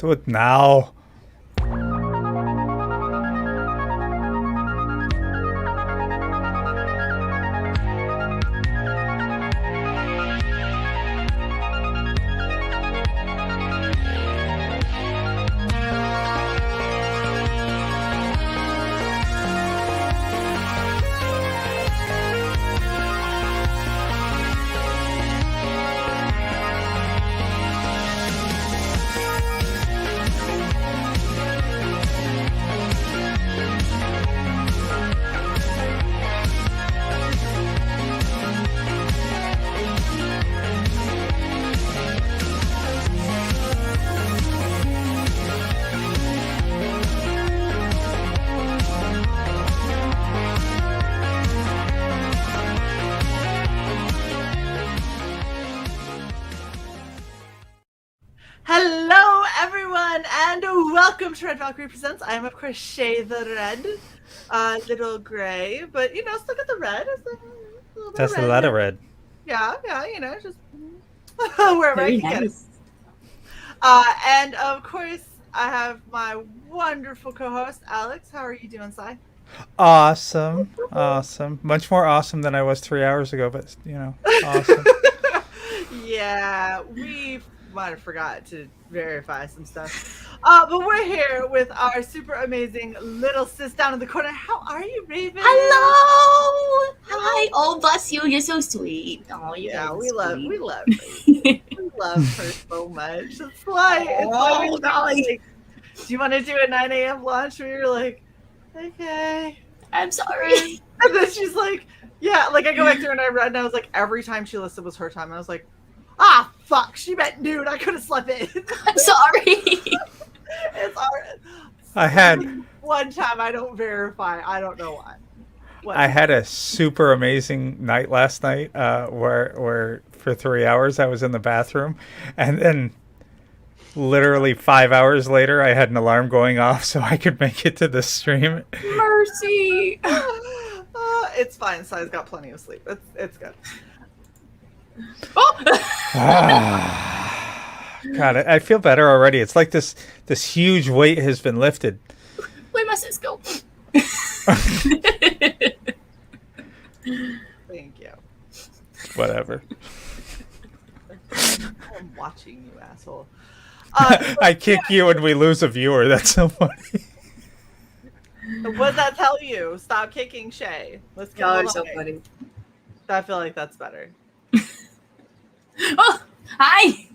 Do it now. Hello, everyone, and welcome to Red Valkyrie Presents. I am, of course, Shae the Red, little gray, but, you know, still got the red. That's a lot of red. Yeah, you know, just wherever Very I can get it. nice. And, of course, I have my wonderful co-host, Alex. How are you doing, Si? Awesome. Much more awesome than I was 3 hours ago, but, you know, awesome. Yeah, we might have forgot to verify some stuff. But we're here with our super amazing little sis down in the corner. How are you, Raven? Hello! Hi! Oh, bless you. You're so sweet. Oh, you Yeah, guys we are love sweet. Raven. We love her so much. That's why. Oh, golly. Like, do you want to do a 9 a.m. launch? We were like, okay. I'm sorry. And then she's like, yeah, like I go back through and I read and I was like, every time she listed was her time. And I was like, ah, fuck, she meant noon. I could have slept in. I'm sorry. It's alright. I had One time I don't verify. I don't know why. What? I had a super amazing night last night, where for 3 hours I was in the bathroom, and then literally 5 hours later I had an alarm going off so I could make it to the stream. Mercy. It's fine. Si's got plenty of sleep. It's good. Oh. God, I feel better already. It's like this huge weight has been lifted. Where my sis go? Thank you. Whatever. I'm watching you, asshole. I kick you and we lose a viewer. That's so funny. What does that tell you? Stop kicking Shae. Let's get Y'all are so funny. I feel like that's better. Oh, hi.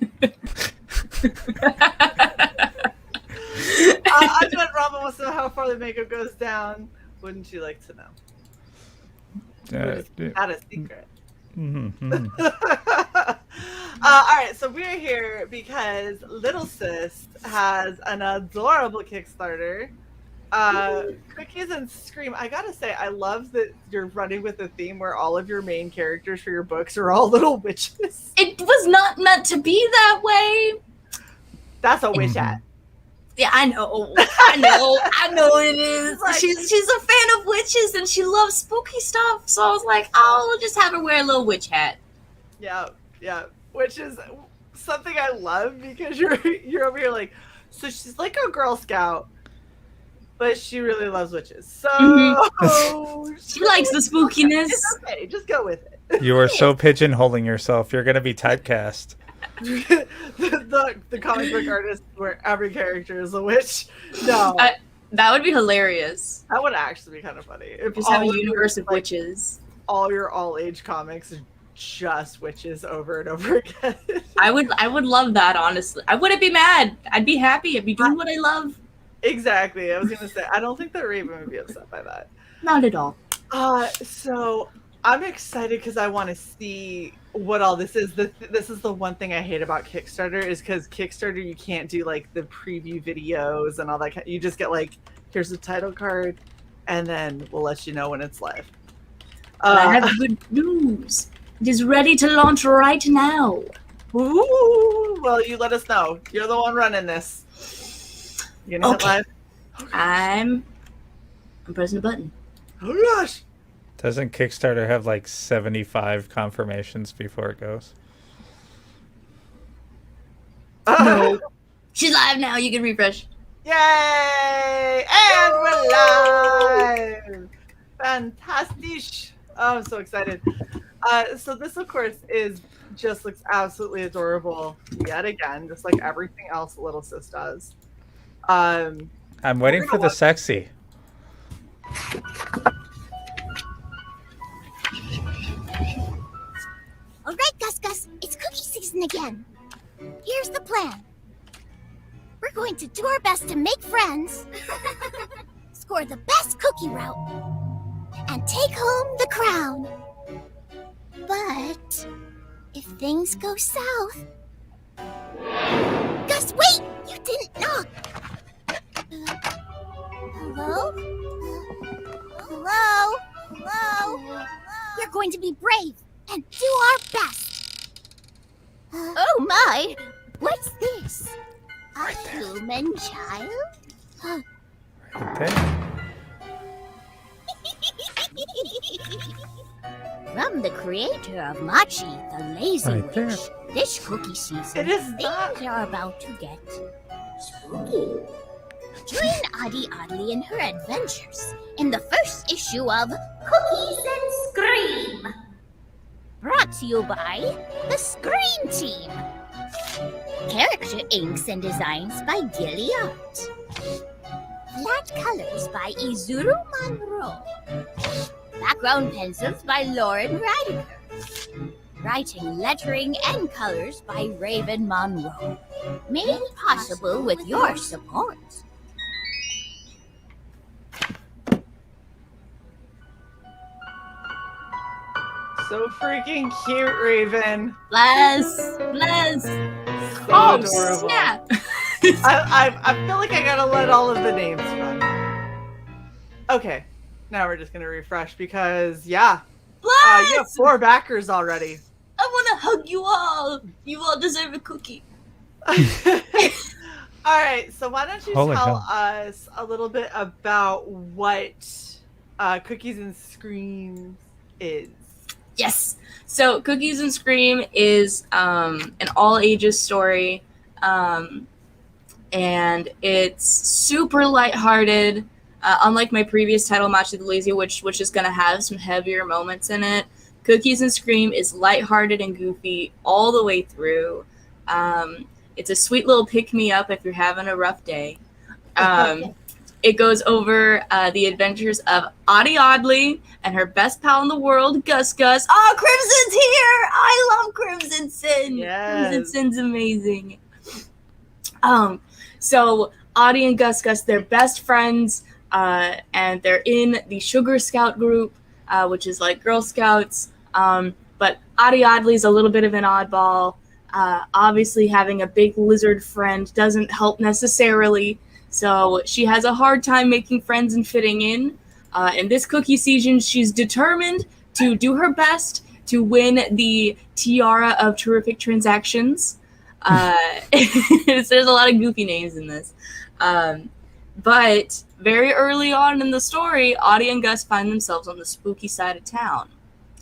I bet Robin wants to know how far the makeup goes down. Wouldn't you like to know? Not a secret. All right, so we're here because Little Sis has an adorable Kickstarter. Cookies and Scream. I gotta say, I love that you're running with a theme where all of your main characters for your books are all little witches. It was not meant to be that way. That's a witch hat. Yeah, I know it is. Like, She's a fan of witches and she loves spooky stuff. So I was like, oh, we'll just have her wear a little witch hat. Yeah, which is something I love because you're over here like, so she's like a Girl Scout, but she really loves witches. So she likes the spookiness. It's okay, just go with it. You are so pigeonholing yourself. You're going to be typecast. the comic book artist where every character is a witch. No, that would be hilarious. that would actually be kind of funny. If Just have a all universe of like, witches. all your all-age comics are just witches over and over again. I would love that, honestly. I wouldn't be mad. I'd be happy. I'd be doing what I love. Exactly. I was gonna say, I don't think that Raven would be upset by that. Not at all. So I'm excited because I want to see what all this is. This is the one thing I hate about Kickstarter is because Kickstarter, you can't do like the preview videos and all that. You just get like, here's the title card, and then we'll let you know when it's live. I have good news. It is ready to launch right now. Ooh, well, you let us know. You're the one running this. You gonna hit live? I'm pressing a button. Oh gosh! Doesn't Kickstarter have like 75 confirmations before it goes? No. She's live now. You can refresh. Yay! And we're live! Fantastic! Oh, I'm so excited. So this, of course, looks absolutely adorable yet again, just like everything else Little Sis does. I'm waiting for the sexy. All right, Gus, it's cookie season again. Here's the plan. We're going to do our best to make friends, score the best cookie route, and take home the crown. But if things go south... Gus, wait! You didn't knock! Hello? Hello? Hello? We're going to be brave and do our best. Oh my! What's this? A human child? Right there. From the creator of Machi, the Lazy Right there. Witch, this cookie season, It is things not- are about to get spooky. Join Audie Oddly in her adventures in the first issue of Cookies and Scream. Brought to you by the Scream Team. Character inks and designs by Gilly Art. Flat colors by Izuru Monroe. Background pencils by Lauren Radiker. Writing, lettering, and colors by Raven Monroe. Made possible with your support. So freaking cute, Raven. Bless. So Oh, adorable. snap. I feel like I gotta let all of the names run. Okay, now we're just gonna refresh because, yeah, Bless. you have 4 backers already. I want to hug you all. You all deserve a cookie. All right, so why don't you Holy tell hell. us a little bit about what Cookies and Screams is? Yes. So Cookies and Scream is an all ages story. And it's super lighthearted. Unlike my previous title, Machi the Lazy Witch, which is going to have some heavier moments in it, Cookies and Scream is lighthearted and goofy all the way through. It's a sweet little pick-me-up if you're having a rough day. It goes over the adventures of Audie Oddly and her best pal in the world, Gus. Oh, Crimson's here! I love Crimson Sin! Yes. Crimson Sin's amazing. So Audie and Gus, they're best friends, and they're in the Sugar Scout group, which is like Girl Scouts. But Audie Oddly's a little bit of an oddball. Obviously, having a big lizard friend doesn't help necessarily. So she has a hard time making friends and fitting in. In this cookie season, she's determined to do her best to win the Tiara of Terrific Transactions. There's a lot of goofy names in this. But very early on in the story, Audie and Gus find themselves on the spooky side of town,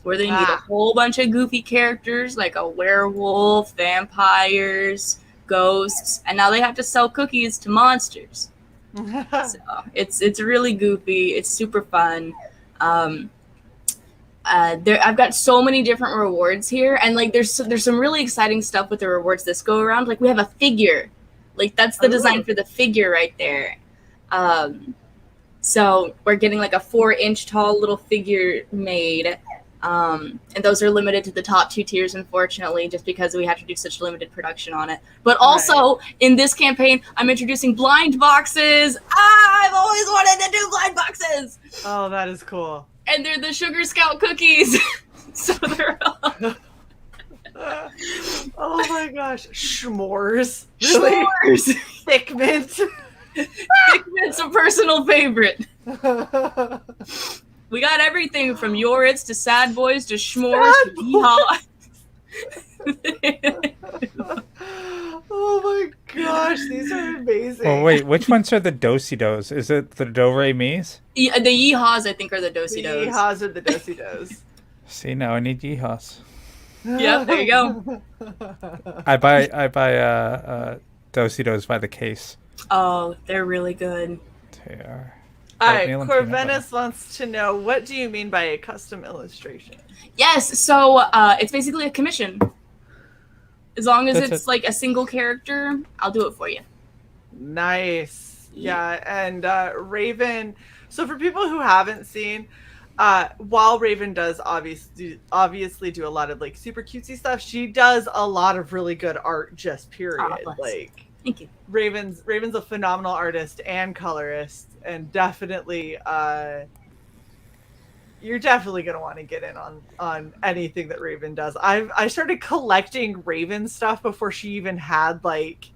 where they meet a whole bunch of goofy characters like a werewolf, vampires, ghosts, and now they have to sell cookies to monsters. So it's really goofy. It's super fun. I've got so many different rewards here, and like there's some really exciting stuff with the rewards this go around. Like we have a figure, like that's the design for the figure right there. So we're getting like a 4-inch tall little figure made. And those are limited to the top 2 tiers, unfortunately, just because we have to do such limited production on it. But also, in this campaign, I'm introducing blind boxes. I've always wanted to do blind boxes! Oh, that is cool. And they're the Sugar Scout cookies. So they're all... Oh my gosh. S'mores. Really? S'mores! Thick mint. It's a personal favorite. We got everything from Yoritz to Sad Boys to S'mores to Yeehaw. Oh my gosh, these are amazing. Well, wait, which ones are the do-si-dos? Is it the do-re-mis? The Yeehaws, I think, are the The do-si-dos. yeehaws are the do-si-dos. See, now I need yeehaws. Yep, there you go. I buy Do-si-dos by the case. Oh, they're really good. They are. All right, Oatmeal and peanut butter. Corvinus wants to know, what do you mean by a custom illustration? Yes, so it's basically a commission. As long as That's it's it. like a single character, I'll do it for you. Nice. Yeah, and Raven. So for people who haven't seen, while Raven does obviously do a lot of like super cutesy stuff, she does a lot of really good art. Just period. Oh, bless. Like Thank you. Raven's a phenomenal artist and colorist, and definitely you're definitely gonna want to get in on anything that Raven does. I started collecting Raven stuff before she even had like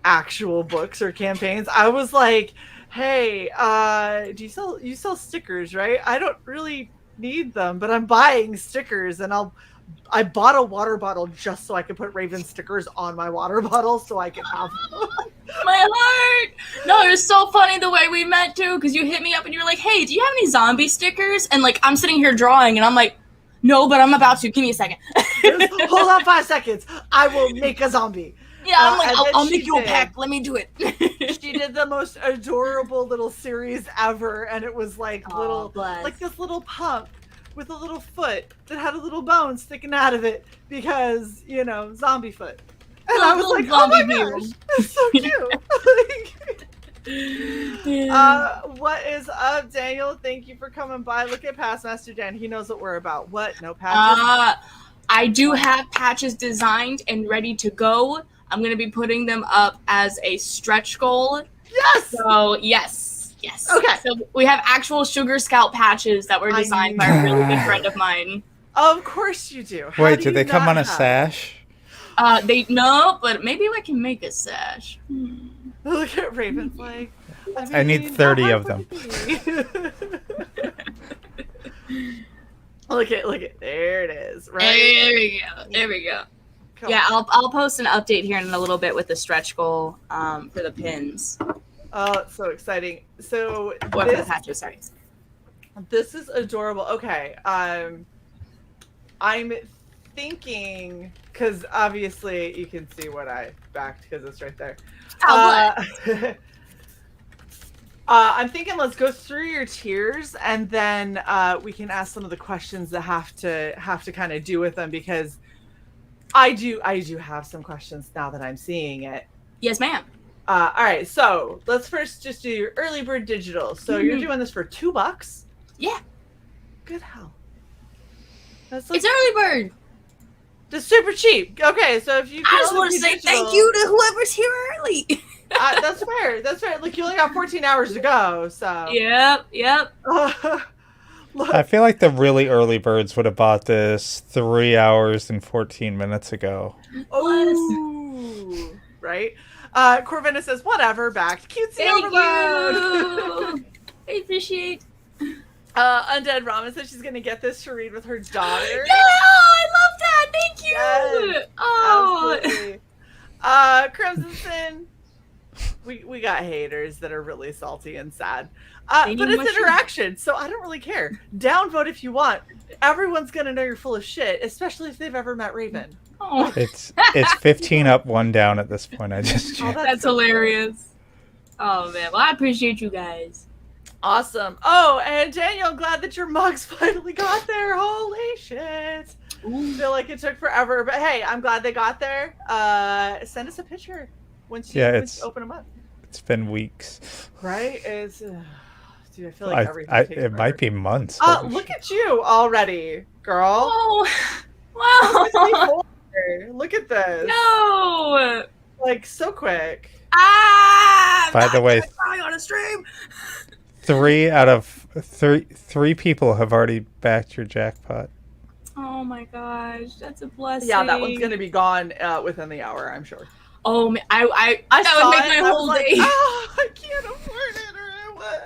actual books or campaigns. I was like, hey, you sell stickers, right? I don't really need them, but I'm buying stickers, and I bought a water bottle just so I could put Raven stickers on my water bottle so I can have them. My heart! No, it was so funny the way we met too, because you hit me up and you were like, hey, do you have any zombie stickers? And like, I'm sitting here drawing and I'm like, no, but I'm about to. Give me a second. Hold on 5 seconds. I will make a zombie. Yeah, I'm like, and then I'll she make you a did. pack. Let me do it. She did the most adorable little series ever, and it was like Aw, bless. like this little pump with a little foot that had a little bone sticking out of it because, zombie foot. And I was like, oh my gosh, that's so cute. Yeah. What is up, Daniel? Thank you for coming by. Look at Past Master Dan. He knows what we're about. What? No patches? I do have patches designed and ready to go. I'm going to be putting them up as a stretch goal. Yes! So, yes. Okay. So, we have actual Sugar Scout patches that were designed by a really good friend of mine. Of course you do. How Wait, do do you they come not on a have- sash? No, but maybe I can make a sash. Look at Raven flag. I need 30 of them. Look at there it is, right? There we go. Come Yeah, on. I'll post an update here in a little bit with the stretch goal for the pins. Oh, it's so exciting. So Or for the patches, sorry. this is adorable. Okay. I'm thinking, because obviously you can see what I backed because it's right there. I'm thinking let's go through your tiers, and then we can ask some of the questions that have to kind of do with them, because I do have some questions now that I'm seeing it. Yes, ma'am. All right, so let's first just do your early bird digital. So you're doing this for $2? Yeah. Good hell. That's It's early bird. just super cheap. Okay, so if you I just want to say thank you to whoever's here early. That's fair. That's fair. Look, you only got 14 hours to go, so. Yep. Look, I feel like the really early birds would have bought this 3 hours and 14 minutes ago. ooh, right? Corvinna says, whatever, backed. Cutesy Thank overload. you. I appreciate. Undead Ramen says she's going to get this to read with her daughter. Yeah, I love that. Thank you. Yes, Oh. absolutely. Crimson Sin, we got haters that are really salty and sad. They But need it's mushroom. interaction, so I don't really care. Downvote if you want. Everyone's going to know you're full of shit, especially if they've ever met Raven. Oh, It's 15 up, 1 down at this point. I just checked. that's so hilarious. Oh man, well I appreciate you guys. awesome. Oh, and Daniel, glad that your mugs finally got there. Holy shit. Feel like it took forever, but hey, I'm glad they got there. Send us a picture once you open them up. It's been weeks. Right? It's dude, I feel like everything takes It might be months. look at you already, girl. Oh, wow. Look at this. No. Like so quick. By the way, on a stream. 3 out of 3 people have already backed your jackpot. Oh my gosh, that's a blessing. Yeah, that one's gonna be gone within the hour, I'm sure. Oh man, I that saw would make it, my and I was whole like, day. oh, I can't afford it, or I would.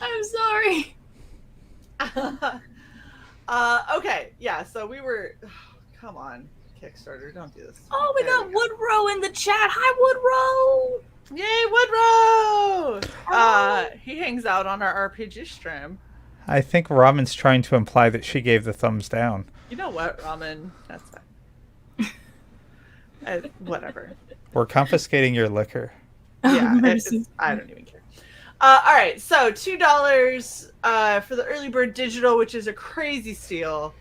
I'm sorry. Okay, yeah, so we were come on, Kickstarter, don't do this. Oh, we There got Woodrow in the chat. Hi, Woodrow. Yay, Woodrow! Oh. He hangs out on our RPG stream. I think Ramen's trying to imply that she gave the thumbs down. You know what, Ramen? That's fine. Whatever. We're confiscating your liquor. Yeah, Mercy. I don't even care. All right, so $2 for the early bird digital, which is a crazy steal.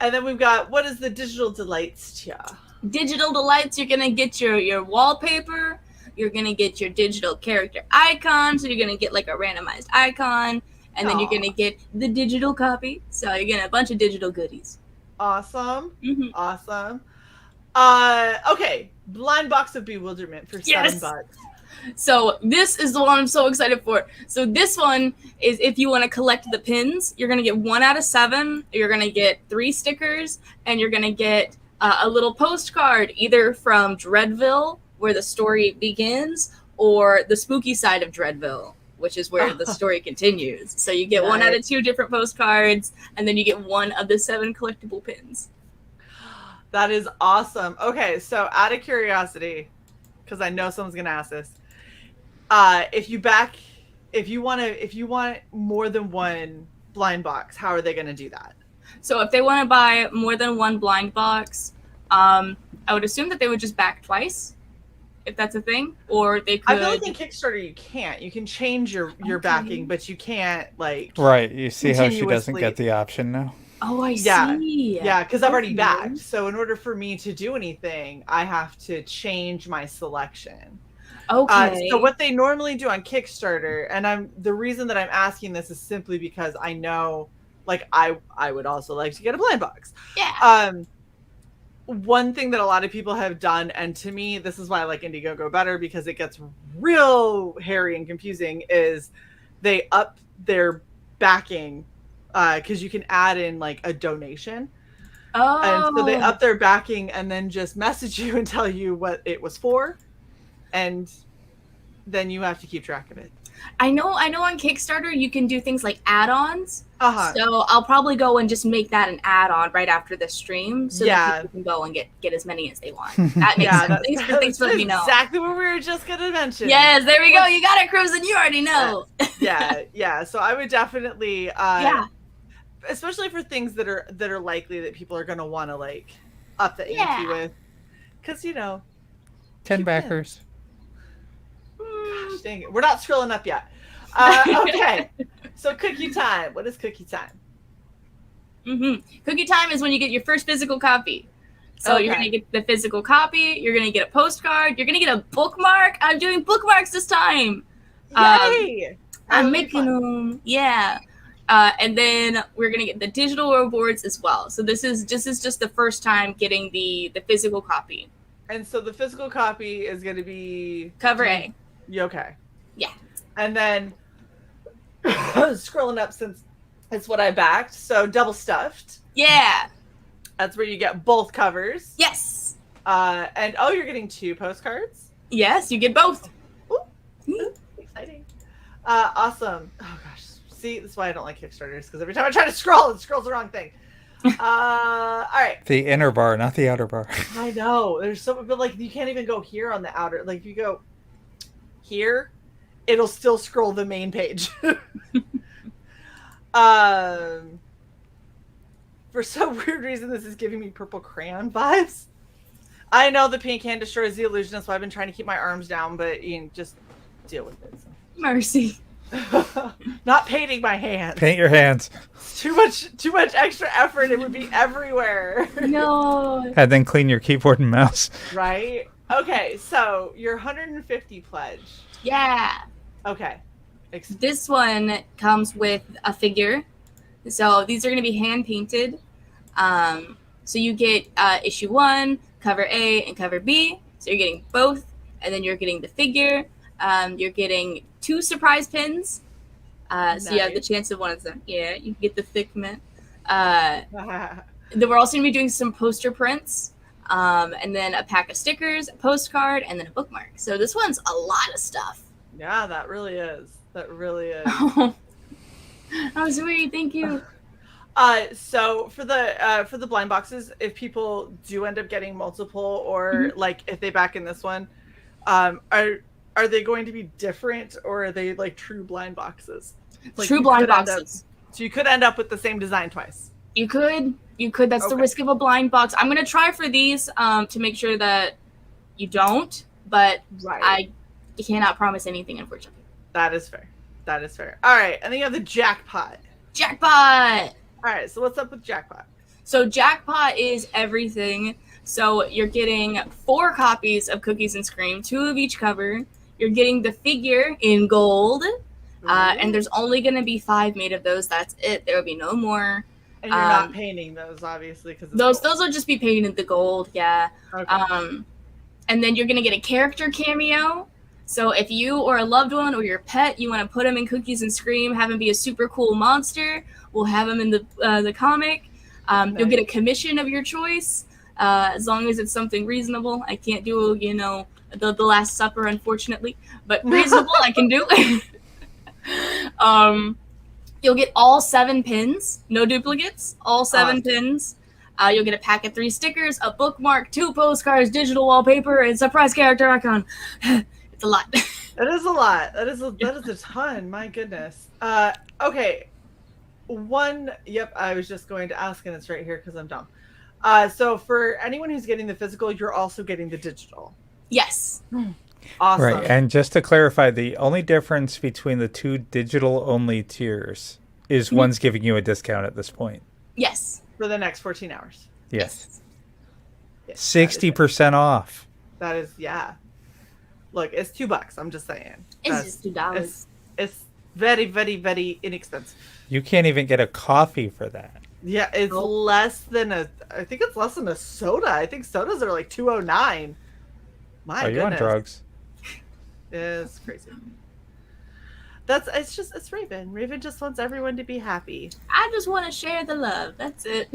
And then we've got, what is the digital delights, Tia? Digital delights, you're gonna get your wallpaper, you're gonna get your digital character icon, so you're gonna get like a randomized icon, and then you're gonna get the digital copy, so you're getting a bunch of digital goodies. Awesome. Mhm. Awesome. Okay, blind box of bewilderment for Yes! $7. So this is the one I'm so excited for. So this one is if you want to collect the pins, you're gonna get 1 out of 7. You're gonna get 3 stickers, and you're gonna get a little postcard, either from Dreadville, where the story begins, or the spooky side of Dreadville, which is where the story continues. So you get 1 out of 2 different postcards, and then you get 1 of the 7 collectible pins. That is awesome. Okay, so out of curiosity, because I know someone's gonna ask this, if you want more than one blind box, how are they gonna do that? So if they want to buy more than 1 blind box, I would assume that they would just back twice, if that's a thing, or they could. I feel like in Kickstarter you can't. You can change your backing, but you can't like. Right. You see how she doesn't continuously- get the option now? Oh, I Yeah. see. Yeah, because I've already Okay. backed. So in order for me to do anything, I have to change my selection. Okay. So what they normally do on Kickstarter, and the reason that I'm asking this is simply because I know, like, I would also like to get a blind box. Yeah. One thing that a lot of people have done, and to me, this is why I like Indiegogo better because it gets real hairy and confusing, is they up their backing because you can add in like a donation. Oh. And so they up their backing and then just message you and tell you what it was for. And then you have to keep track of it. I know on Kickstarter you can do things like add-ons. Uh-huh. So I'll probably go and just make that an add-on right after the stream, so that people can go and get as many as they want. That makes sense. Thanks for letting me know. Exactly what we were just gonna mention. Yes, there we go. You got it, Cruise, and you already know. Yeah. So I would definitely, especially for things that are likely that people are gonna want to like up the ante with, because 10 backers. Gosh, dang it. We're not scrolling up yet. Okay. So cookie time. What is cookie time? Cookie time is when you get your first physical copy. So you're going to get the physical copy. You're going to get a postcard. You're going to get a bookmark. I'm doing bookmarks this time. Yay! I'm making them. Yeah. And then we're going to get the digital rewards as well. So this is just the first time getting the physical copy. And so the physical copy is going to be Cover A. Okay. Yeah. And then scrolling up, since it's what I backed, so double stuffed. Yeah. That's where you get both covers. Yes. And you're getting 2 postcards. Yes, you get both. Ooh, exciting. Awesome. Oh gosh. See, that's why I don't like Kickstarters, because every time I try to scroll, it scrolls the wrong thing. All right. The inner bar, not the outer bar. I know. There's but like you can't even go here on the outer. Like if you go here, it'll still scroll the main page. For some weird reason, this is giving me purple crayon vibes. I know the pink hand destroys the illusion, that's why I've been trying to keep my arms down, but just deal with it. So. Mercy. Not painting my hands. Paint your hands. Too much extra effort. It would be everywhere. No. And then clean your keyboard and mouse. Right? Okay, so your 150 pledge. Yeah. Okay. This one comes with a figure. So these are going to be hand painted. So you get issue 1, cover A, and cover B. So you're getting both. And then you're getting the figure. You're getting 2 surprise pins. So you have the chance of one of them. Yeah, you can get the figment. Then we're also going to be doing some poster prints. And then a pack of stickers, a postcard, and then a bookmark. So this one's a lot of stuff. Yeah, that really is. That really is. Oh, sweet. Thank you. So for the blind boxes, if people do end up getting multiple, or like if they back in this one, are they going to be different, or are they like true blind boxes? Like True blind boxes. So you could end up with the same design twice. You could. That's the risk of a blind box. I'm gonna try for these to make sure that you don't, but Right. I cannot promise anything, unfortunately. That is fair. That is fair. All right, and then you have the jackpot. Jackpot! All right, so what's up with jackpot? So jackpot is everything. So you're getting 4 copies of Cookies and Scream, 2 of each cover. You're getting the figure in gold, and there's only going to be 5 made of those. That's it. There will be no more. And you're not painting those, obviously, because those will just be painted the gold. Yeah. Okay. And then you're going to get a character cameo. So if you or a loved one or your pet, you want to put them in Cookies and Scream, have him be a super cool monster, we'll have him in the comic. Nice. You'll get a commission of your choice, as long as it's something reasonable. I can't do, the Last Supper, unfortunately, but reasonable I can do. You'll get all 7 pins, no duplicates, all 7 pins. You'll get a pack of 3 stickers, a bookmark, 2 postcards, digital wallpaper, and surprise character icon. It's a lot. That is a lot. That is a ton. My goodness. Okay. Yep, I was just going to ask, and it's right here because I'm dumb. So for anyone who's getting the physical, you're also getting the digital. Yes. Awesome. Right, and just to clarify, the only difference between the 2 digital-only tiers is one's giving you a discount at this point. Yes. For the next 14 hours. Yes. 60% off. That is, yeah. Look, it's $2. I'm just saying. It's just $2. It's very, very, very inexpensive. You can't even get a coffee for that. Yeah, it's less than I think it's less than a soda. I think sodas are like $2.09. My Are you goodness. on drugs? It's crazy. It's Raven. Raven just wants everyone to be happy. I just want to share the love. That's it.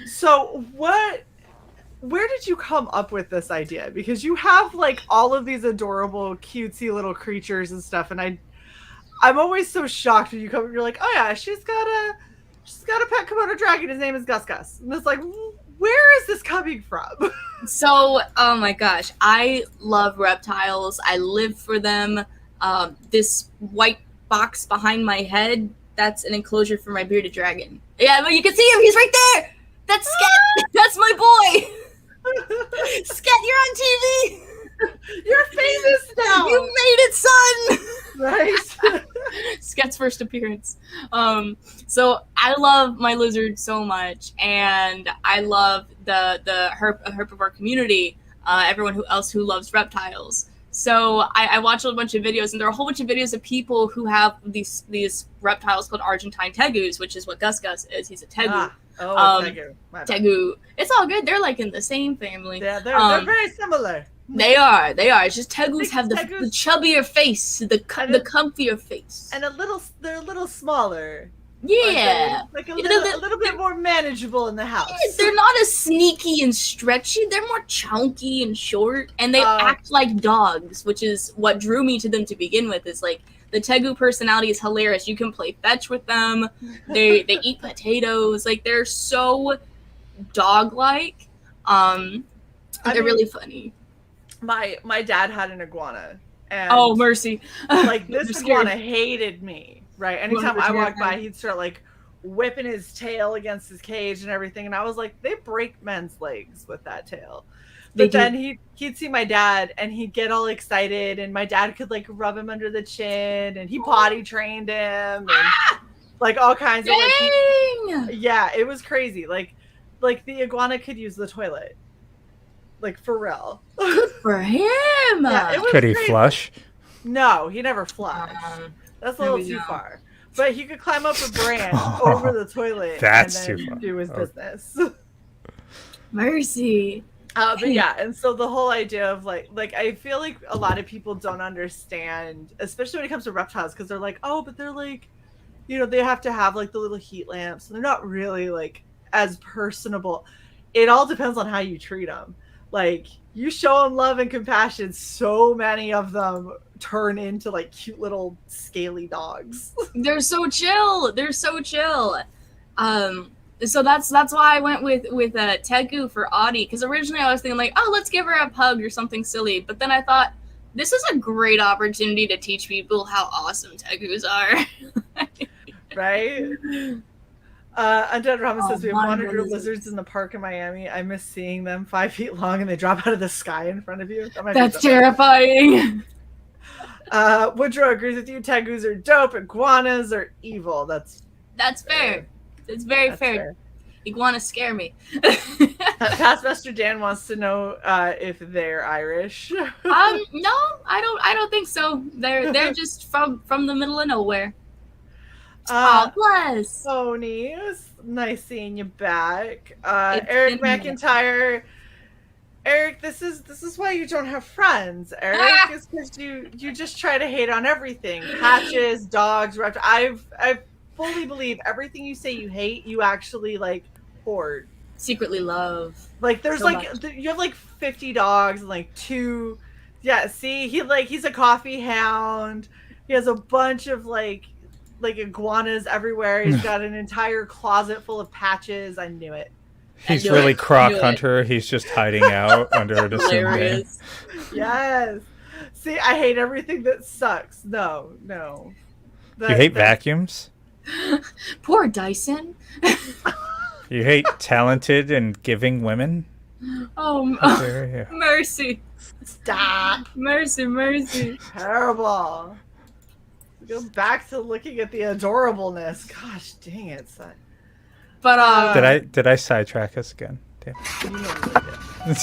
So where did you come up with this idea? Because you have like all of these adorable, cutesy little creatures and stuff, and I'm always so shocked when you come. You're like, oh yeah, she's got a pet Komodo dragon. His name is Gus Gus, and it's like, where is this coming from? So, oh my gosh, I love reptiles. I live for them. This white box behind my head, that's an enclosure for my bearded dragon. Yeah, but you can see him. He's right there. That's Sket. That's my boy. Sket, you're on TV. You're famous now. You made it, son. Right. Sket's first appearance. So I love my lizard so much, and I love the herpivore community. Everyone else who loves reptiles. So I watched a bunch of videos, and there are a whole bunch of videos of people who have these reptiles called Argentine tegus, which is what Gus Gus is. He's a tegu. Tegu. Tegu. It's all good. They're like in the same family. Yeah, they're very similar. They are. It's just tegus have the chubbier face, the comfier face, and they're a little smaller. Yeah, like a little bit more manageable in the house. Yeah, they're not as sneaky and stretchy. They're more chunky and short, and they act like dogs, which is what drew me to them to begin with. Is like the tegu personality is hilarious. You can play fetch with them. They eat potatoes. Like they're so dog-like. They're really funny. My dad had an iguana. And oh, mercy. Like this iguana hated me. Right. Anytime I walked by, he'd start like whipping his tail against his cage and everything. And I was like, they break men's legs with that tail. But then he'd see my dad and he'd get all excited, and my dad could like rub him under the chin, and he potty trained him and like all kinds of like yeah, it was crazy. Like the iguana could use the toilet. Like for real. For him. Yeah, could he flush? No, he never flushed. That's a little too far. But he could climb up a branch over the toilet that's and then too far. do his business. Mercy. But yeah, and so the whole idea of like I feel like a lot of people don't understand, especially when it comes to reptiles, because they're like, oh, but they're like, they have to have like the little heat lamps, and they're not really like as personable. It all depends on how you treat them. Like you show them love and compassion, so many of them turn into like cute little scaly dogs. They're so chill. So that's why I went with Tegu for Audie, because originally I was thinking like, oh, let's give her a pug or something silly, but then I thought this is a great opportunity to teach people how awesome Tegus are. Right? Undead Ramen says we have monitor monitor lizards. lizards in the park in Miami. I miss seeing them 5 feet long and they drop out of the sky in front of you. That might That's be terrifying. Woodrow agrees with you. Tegus are dope. Iguanas are evil. That's fair. It's very That's fair. fair. Iguanas scare me. Pastmaster Dan wants to know if they're Irish. No, I don't think so. They're just from the middle of nowhere. Oh, bless. Ponies. Nice seeing you back. It's Eric been a minute. McIntyre. Eric, this is why you don't have friends. Eric, is because you just try to hate on everything. Patches, dogs, reptiles. I fully believe everything you say you hate, you actually like hoard. Secretly love. Like there's So like much. you have like 50 dogs and like 2. Yeah, see, he's a coffee hound. He has a bunch of like iguanas everywhere. He's got an entire closet full of patches. I knew it. He's knew really it. Croc Knew it. Hunter. He's just hiding out under an assumed name. Hilarious. Yes. See, I hate everything that sucks. No. You hate vacuums? Poor Dyson. You hate talented and giving women? Oh, How dare you? mercy. Stop. Mercy. Terrible. Go back to looking at the adorableness. Gosh dang it, son. But Did I sidetrack us again? Damn. You normally do.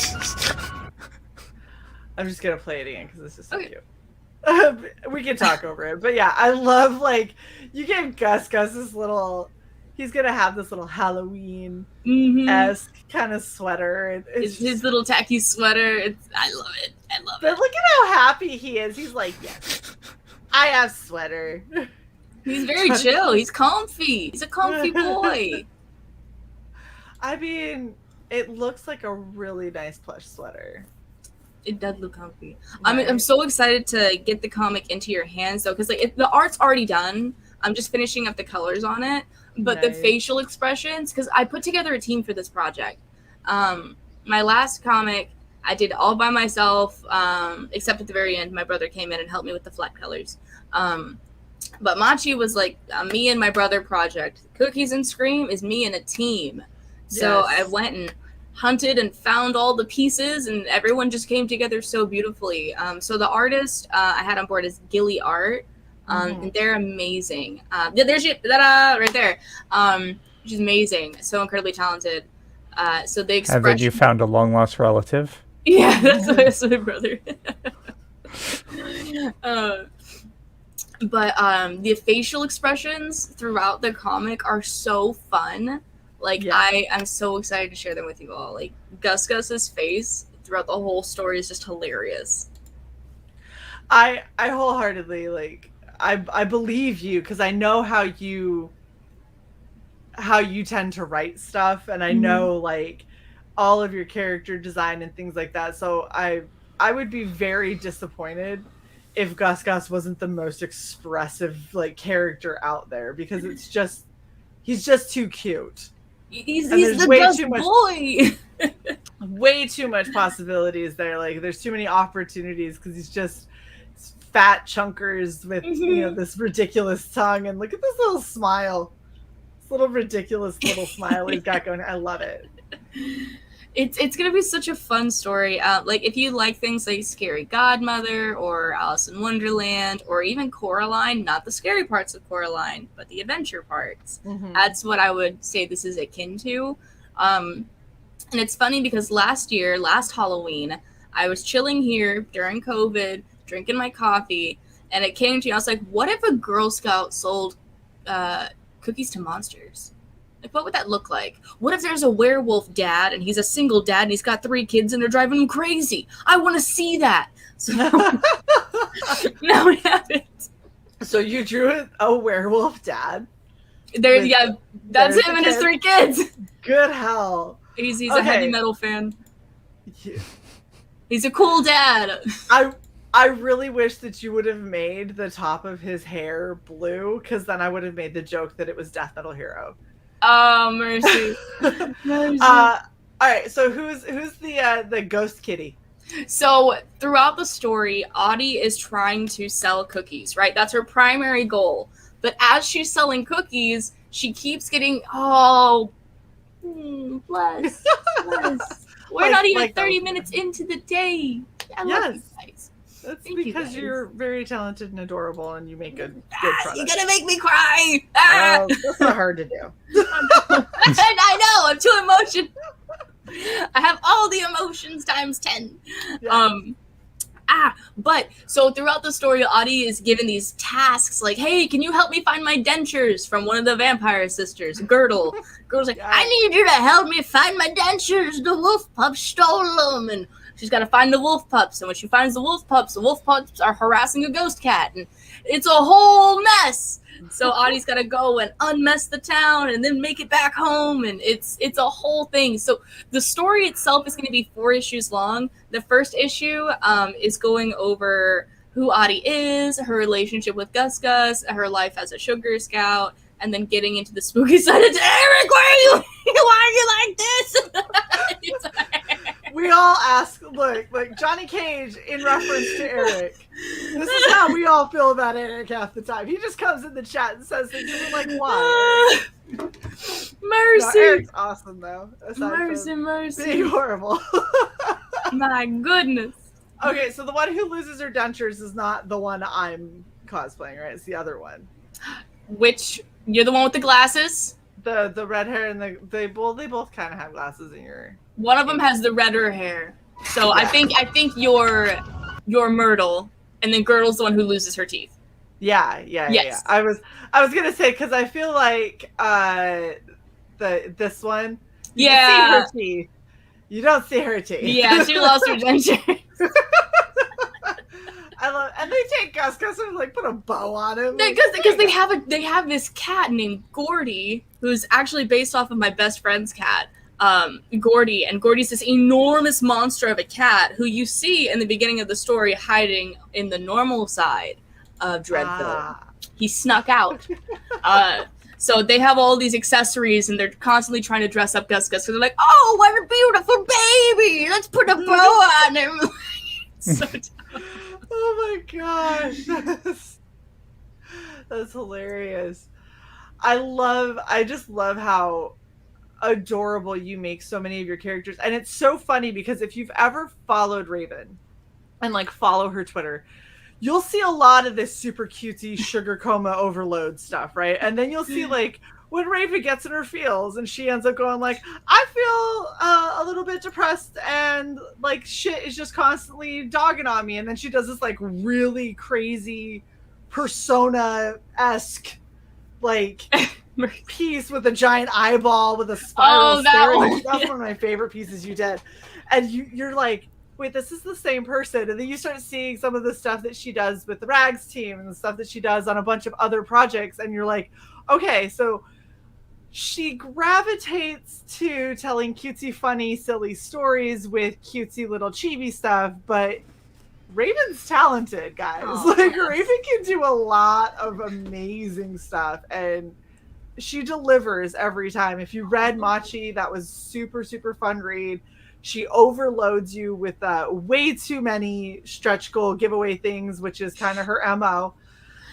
I'm just gonna play it again because this is so Okay. cute. We can talk over it, but yeah, I love like you gave Gus this little. He's gonna have this little Halloween esque kind of sweater. It's his little tacky sweater. I love it. But look at how happy he is. He's like, yes, I have sweater. He's very chill. He's comfy. He's a comfy boy. I mean, it looks like a really nice plush sweater. It does look comfy. I'm so excited to get the comic into your hands though, because like the art's already done. I'm just finishing up the colors on it, but the facial expressions, because I put together a team for this project. My last comic I did all by myself, except at the very end, my brother came in and helped me with the flat colors. But Machi was like a me and my brother project. Cookies and Scream is me and a team. So I went and hunted and found all the pieces, and everyone just came together so beautifully. So the artist I had on board is Gilly Art, and they're amazing. There's you, right there. Which is amazing. So incredibly talented. So the expression. And then you found a long lost relative. Yeah, that's my brother. But the facial expressions throughout the comic are so fun. Like, I'm so excited to share them with you all. Like, Gus's face throughout the whole story is just hilarious. I wholeheartedly, like, I believe you, because I know how you tend to write stuff, and I know, like, all of your character design and things like that. So I would be very disappointed if Gus wasn't the most expressive, like, character out there, because he's just too cute. He's the best boy. Way too much possibilities there. Like, there's too many opportunities because he's just fat chunkers with this ridiculous tongue, and look at this little smile, this little ridiculous little smile he's got going. I love it. It's gonna be such a fun story. Like, if you like things like Scary Godmother or Alice in Wonderland or even Coraline, not the scary parts of Coraline, but the adventure parts. That's what I would say this is akin to. And it's funny because last Halloween, I was chilling here during COVID, drinking my coffee, and it came to me. I was like, what if a Girl Scout sold cookies to monsters? Like, what would that look like? What if there's a werewolf dad and he's a single dad and he's got 3 kids and they're driving him crazy? I want to see that. So now we have it. So you drew a werewolf dad. That's him and his 3 kids. Good hell. He's a heavy metal fan. Yeah. He's a cool dad. I really wish that you would have made the top of his hair blue, because then I would have made the joke that it was Death Metal Hero. Oh, mercy. Mercy. All right, so who's the ghost kitty? So throughout the story, Audie is trying to sell cookies, right? That's her primary goal. But as she's selling cookies, she keeps getting bless. We're not even 30 minutes into the day. I love you guys. That's Thank because you you're very talented and adorable, and you make good product. You're gonna make me cry. That's not hard to do. I know. I'm too emotional. I have all the emotions times 10. Yeah. But so throughout the story, Audie is given these tasks like, hey, can you help me find my dentures from one of the vampire sisters, Girdle. Girdle's like, I need you to help me find my dentures. The wolf pups stole them. And she's got to find the wolf pups. And when she finds the wolf pups are harassing a ghost cat. And it's a whole mess. So Audie's got to go and unmess the town and then make it back home. And it's a whole thing. So the story itself is going to be 4 issues long. The first issue is going over who Audie is, her relationship with Gus Gus, her life as a Sugar Scout, and then getting into the spooky side of Eric, why are you like this? We all ask, look, Johnny Cage in reference to Eric. This is how we all feel about Eric half the time. He just comes in the chat and says things, and we're like, why? Mercy. No, Eric's awesome, though. Mercy. Being horrible. My goodness. Okay, so the one who loses her dentures is not the one I'm cosplaying, right? It's the other one. Which, you're the one with the glasses? The red hair and they both kind of have glasses in your... One of them has the redder hair. So yeah. I think you're Myrtle, and then Girdle's the one who loses her teeth. Yeah. I was gonna say, because I feel like this one, you can see her teeth. You don't see her teeth. Yeah, she lost her dentures. I love, and they take Gus and like put a bow on him. Because they have this cat named Gordy, who's actually based off of my best friend's cat, Gordy, and Gordy's this enormous monster of a cat who you see in the beginning of the story hiding in the normal side of Dreadville. He snuck out. So they have all these accessories, and they're constantly trying to dress up Gus because they're like, oh, what a beautiful baby! Let's put a bow on him. So oh my gosh, that's hilarious. I just love how adorable you make so many of your characters, and it's so funny because if you've ever followed Raven and like follow her Twitter, you'll see a lot of this super cutesy sugar coma overload stuff, right? And then you'll see like when Raven gets in her feels and she ends up going like, I feel a little bit depressed and like shit is just constantly dogging on me. And then she does this like really crazy Persona-esque like piece with a giant eyeball with a spiral stare. That's one of my favorite pieces you did. And you're like, wait, this is the same person. And then you start seeing some of the stuff that she does with the Rags team and the stuff that she does on a bunch of other projects. And you're like, okay, so she gravitates to telling cutesy, funny, silly stories with cutesy little chibi stuff, but Raven's talented, guys. Raven can do a lot of amazing stuff, and she delivers every time. If you read Machi, that was super, super fun read. She overloads you with way too many stretch goal giveaway things, which is kind of her MO.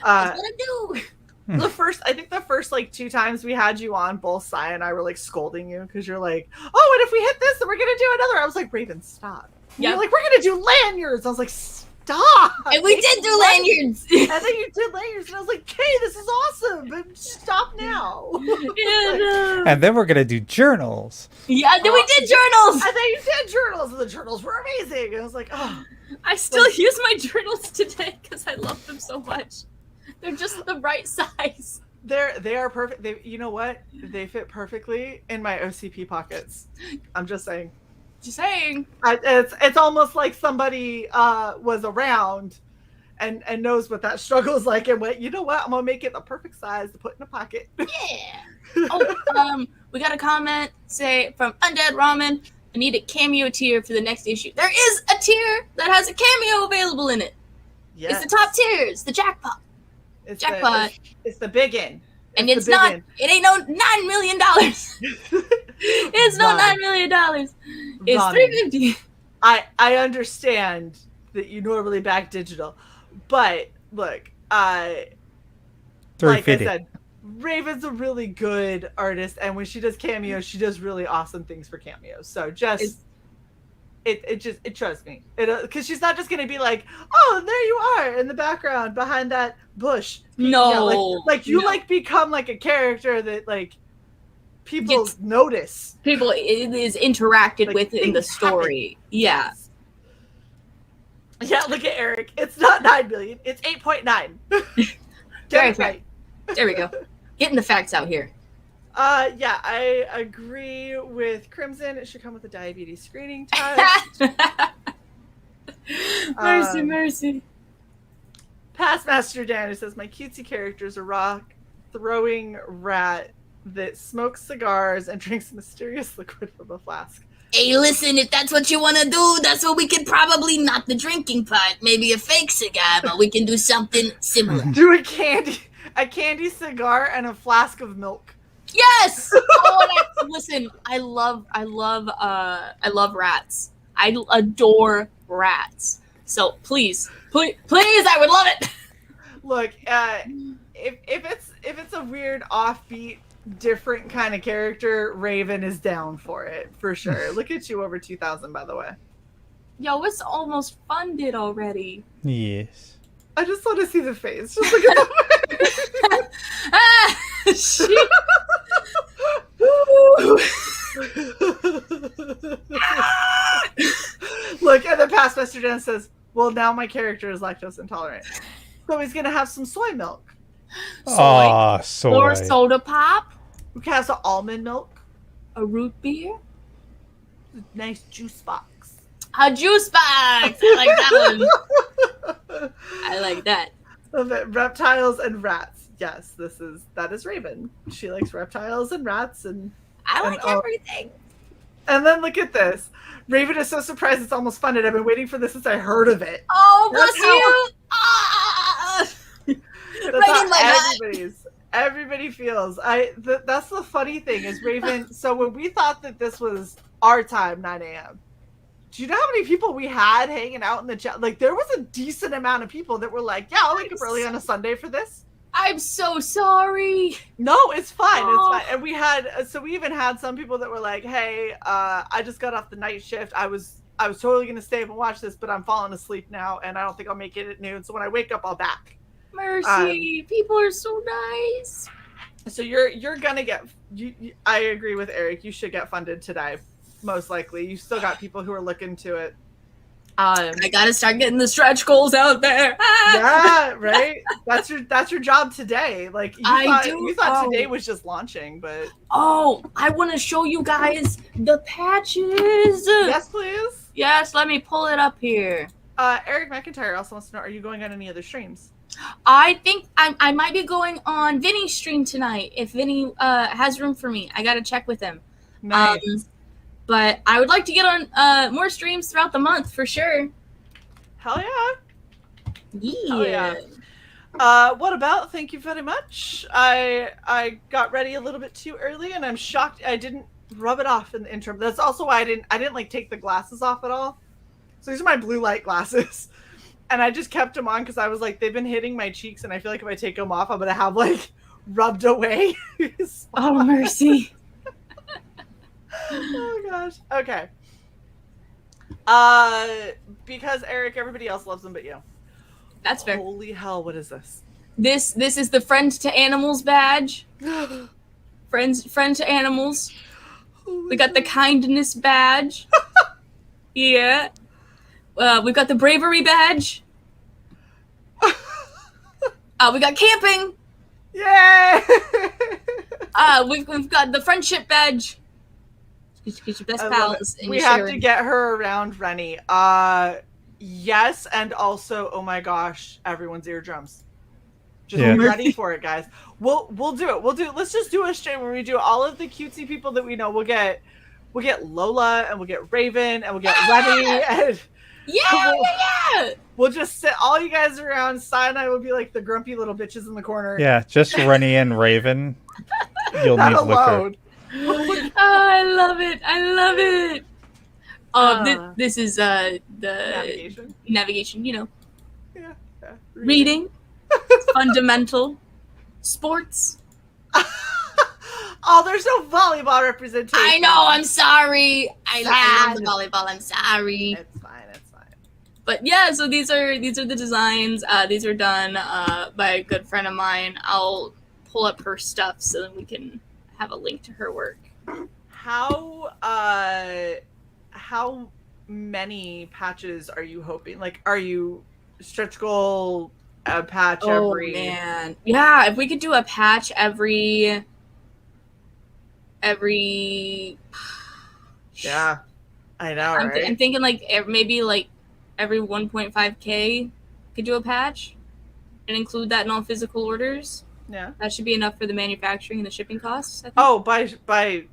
That's what I do. The first like 2 times we had you on, both Sai and I were like scolding you because you're like, oh, and if we hit this, then we're gonna do another. I was like, Raven, stop. Yeah, you're like, we're gonna do lanyards. I was like, stop. And we did do lanyards. And then you did lanyards, and I was like, hey, this is awesome, but stop now. And then we're gonna do journals. Yeah, then we did journals. And then you did journals, and the journals were amazing. And I was like, oh. I still use my journals today because I love them so much. They're just the right size. They are perfect. You know what? They fit perfectly in my OCP pockets. I'm just saying. It's almost like somebody was around and knows what that struggle is like and went, you know what? I'm gonna make it the perfect size to put in a pocket. Yeah. We got a comment from Undead Ramen. I need a cameo tier for the next issue. There is a tier that has a cameo available in it. Yes. It's the top tier. It's the jackpot. It's the big in. And it's not. It ain't no $9 million. It's no $9 million. It's $350. I understand that you normally back digital, but look, like I said, Raven's a really good artist, and when she does cameos, she does really awesome things for cameos. So just it trusts me, because she's not just gonna be like, oh, there you are in the background behind that bush. No, like you like become like a character that like people notice. People is interacted Like, with in the story. happen. Yeah. Yeah, look at Eric. It's not 9 million. It's 8.9. Get it right. There we go. Getting the facts out here. Yeah, I agree with Crimson. It should come with a diabetes screening test. Mercy. Past Master Dan, who says, my cutesy character is a rock-throwing rat that smokes cigars and drinks mysterious liquid from a flask. Hey, listen, if that's what you want to do, that's what we could probably, not the drinking part, maybe a fake cigar, but we can do something similar. Do a candy cigar and a flask of milk. Yes! Listen, I love rats. I adore rats. So please, I would love it. Look, if it's a weird, offbeat, different kind of character, Raven is down for it for sure. Look at you, over 2,000, by the way. Yo, it's almost funded already. Yes. I just want to see the face. Just look at the Shit. Look, and the past Mr. Dan says, well, now my character is lactose intolerant, so he's gonna have some soy milk. Soy. Or soda pop. We can have some almond milk. A root beer. Nice juice box. A juice box. I like that one. I like that. Reptiles and rats. Yes, that is Raven. She likes reptiles and rats, and I like everything. And then look at this. Raven is so surprised it's almost funded. I've been waiting for this since I heard of it. Oh, bless you. That's how everybody feels. That's the funny thing is Raven. So when we thought that this was our time, 9 a.m., do you know how many people we had hanging out in the chat? Like, there was a decent amount of people that were like, yeah, I'll wake up early on a Sunday for this. I'm so sorry. No, it's fine. It's fine. And we even had some people that were like, hey, I just got off the night shift. I was totally going to stay up and watch this, but I'm falling asleep now, and I don't think I'll make it at noon. So when I wake up, I'll back. Mercy. People are so nice. So you're going to get, I agree with Eric. You should get funded today, most likely. You still got people who are looking to it. I gotta start getting the stretch goals out there. Yeah, right. That's your job today. Like you thought today was just launching, but I want to show you guys the patches. Yes, please. Yes, let me pull it up here. Eric McIntyre also wants to know: are you going on any other streams? I think I might be going on Vinny's stream tonight if Vinny has room for me. I gotta check with him. Nice. But I would like to get on more streams throughout the month for sure. Hell yeah. Yeah. Hell yeah. What about? Thank you very much. I got ready a little bit too early, and I'm shocked I didn't rub it off in the interim. That's also why I didn't like take the glasses off at all. So these are my blue light glasses, and I just kept them on because I was like, they've been hitting my cheeks, and I feel like if I take them off, I'm gonna have like rubbed away. Oh mercy. Oh gosh. Okay. Because Eric, everybody else loves them but you. That's fair. Holy hell, what is this? This is the Friend to Animals badge. Friend to Animals. We got the Kindness badge. Yeah. We've got the Bravery badge. We got Camping. Yay! We've got the Friendship badge. Get your best pals. We have to get her around Rennie. Yes, and also, oh my gosh, everyone's eardrums. Just be ready for it, guys. We'll do it. Let's just do a stream where we do all of the cutesy people that we know. We'll get Lola, and we'll get Raven, and we'll get Rennie, and yeah. We'll just sit all you guys around. Sai and I will be like the grumpy little bitches in the corner. Yeah, just Rennie and Raven. You'll need liquor. I love it. This is the navigation, you know. Yeah. Reading. Fundamental. Sports. Oh, there's no volleyball representation. I know. I'm sorry. I love the Sad. volleyball. I'm sorry. It's fine. It's fine. But yeah, so these are the designs. These are done by a good friend of mine. I'll pull up her stuff so that we can have a link to her work. How many patches are you hoping? Like, are you stretch goal a patch every? Oh man, yeah. If we could do a patch every. Yeah, I know, right? I'm thinking like maybe like every 1.5K could do a patch and include that in all physical orders. Yeah, that should be enough for the manufacturing and the shipping costs, I think. Oh, by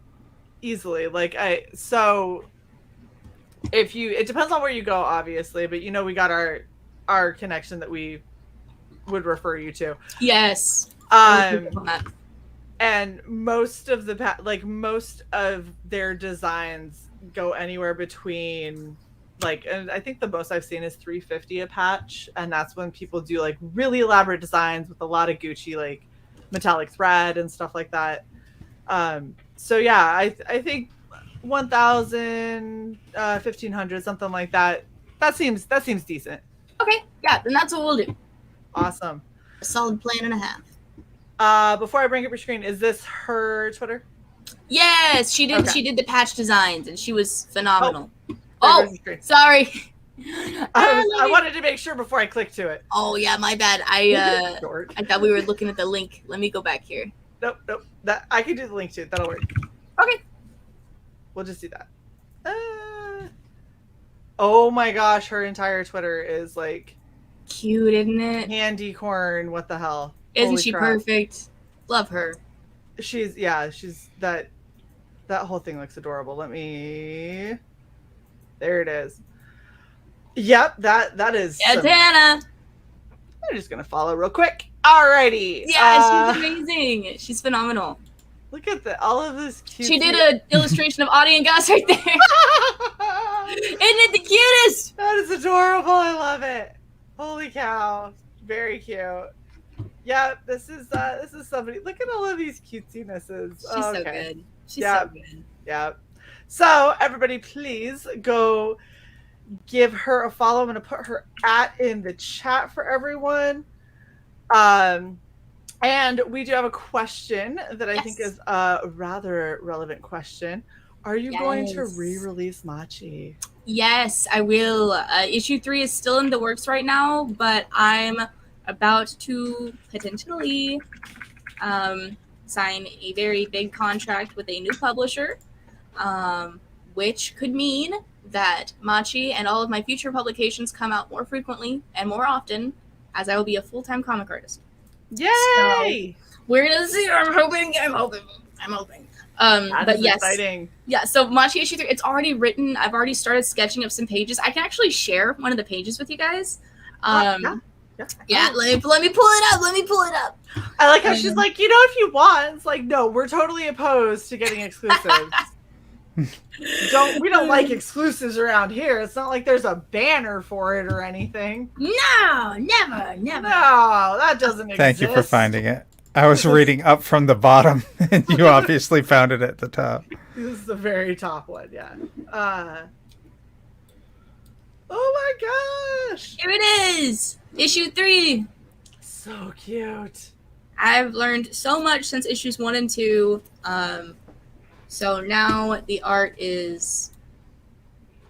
easily. Like so if you, it depends on where you go, obviously, but we got our connection that we would refer you to. Yes. And most of most of their designs go anywhere between and I think the most I've seen is $350 a patch, and that's when people do like really elaborate designs with a lot of Gucci like metallic thread and stuff like that. So yeah, I think 1,000, 1,500, something like that. That seems decent. Okay, yeah, then that's what we'll do. Awesome. A solid plan and a half. Before I bring up your screen, is this her Twitter? Yes, she did. Okay. She did the patch designs, and she was phenomenal. Oh, sorry. I wanted to make sure before I clicked to it. Oh yeah, my bad. I thought we were looking at the link. Let me go back here. Nope. That I can do the link to it. That'll work. Okay. We'll just do that. Oh my gosh, her entire Twitter is like cute, isn't it? Candy corn. What the hell? Isn't Holy she crap. perfect? Love her. She's that whole thing looks adorable. Let me. There it is. Yep, that is. Yeah, Tana. I'm just gonna follow real quick. Alrighty. Yeah, she's amazing. She's phenomenal. Look at all of this cute. She did an illustration of Audie and Gus right there. Isn't it the cutest? That is adorable. I love it. Holy cow. Very cute. Yeah, this is somebody. Look at all of these cutesinesses. She's so good. She's so good. Yeah. So everybody, please go give her a follow. I'm gonna put her in the chat for everyone. And we do have a question that I think is a rather relevant question. Are you going to re-release Machi? Yes, I will. Issue 3 is still in the works right now, but I'm about to potentially sign a very big contract with a new publisher, which could mean that Machi and all of my future publications come out more frequently and more often, as I will be a full-time comic artist. Yay! So we're gonna see. I'm hoping. That but is yes, exciting. Yeah. So Machi issue 3, it's already written. I've already started sketching up some pages. I can actually share one of the pages with you guys. Yeah. Let me pull it up. I like how she's like, if you want. It's like, no, we're totally opposed to getting exclusives. We don't like exclusives around here. It's not like there's a banner for it or anything. No, never. No, that doesn't exist. Thank you for finding it. I was reading up from the bottom, and you obviously found it at the top. This is the very top one, yeah. Oh my gosh! Here it is! Issue 3. So cute. I've learned so much since issues 1 and 2. So now the art is...